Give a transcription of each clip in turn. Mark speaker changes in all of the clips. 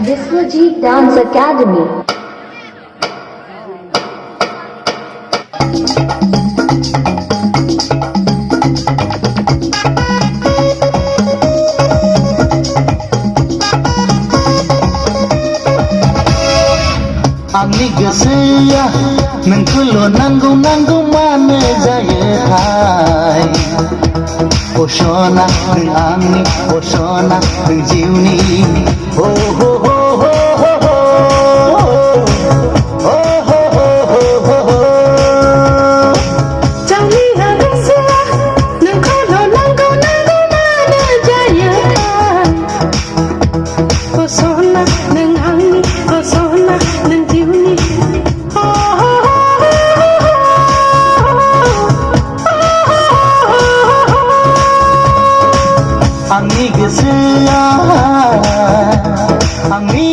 Speaker 1: Biswajit Dance Academy.
Speaker 2: Ani gosoya nengkulo nanggung mane jaya hai Osona neng ani osona neng jiwni ho ho ho ho ho ho ho ho ho ho
Speaker 3: Jauhi gosoya nengkulo nanggung mane jaya hai Osona neng ani osona neng jiwni
Speaker 2: Ani gosoya ani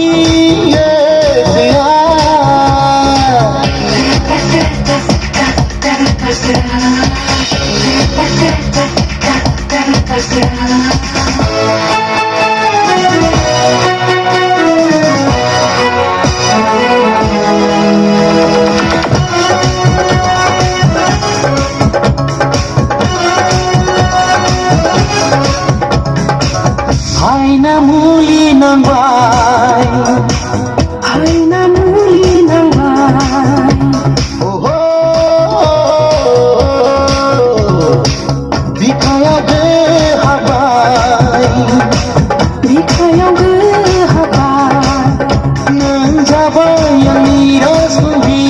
Speaker 2: gosoya Haina muli nang bai
Speaker 3: Haina muli nang bai
Speaker 2: oh dikaya ge habai
Speaker 3: Dikaya ge habai
Speaker 2: nang jabai yang nirasui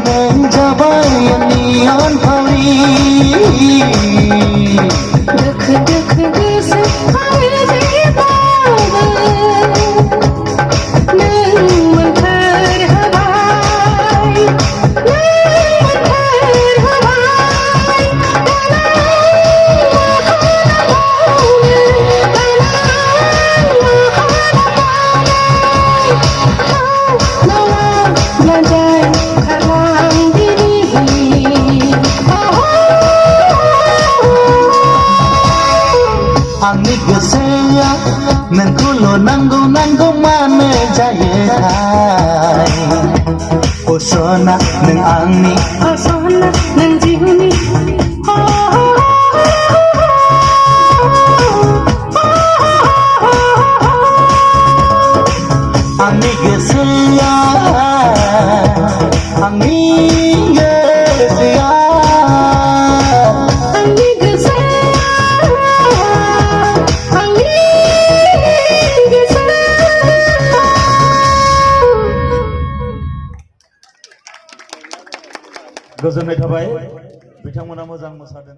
Speaker 2: nang jabai yang nian pauri
Speaker 3: Dekh gese hai ji bawa nang manthar habai belajar kalang diri
Speaker 2: Ani gosoya nengkulo nanggung mane jaya hai Osona neng ani
Speaker 3: Osona nang jiwni
Speaker 2: Ani gosoya ani gosoya
Speaker 3: Ani gosoya Ani gosoya
Speaker 4: गोजोननाय थाबाय बिथांमोना मोजां मोसादों।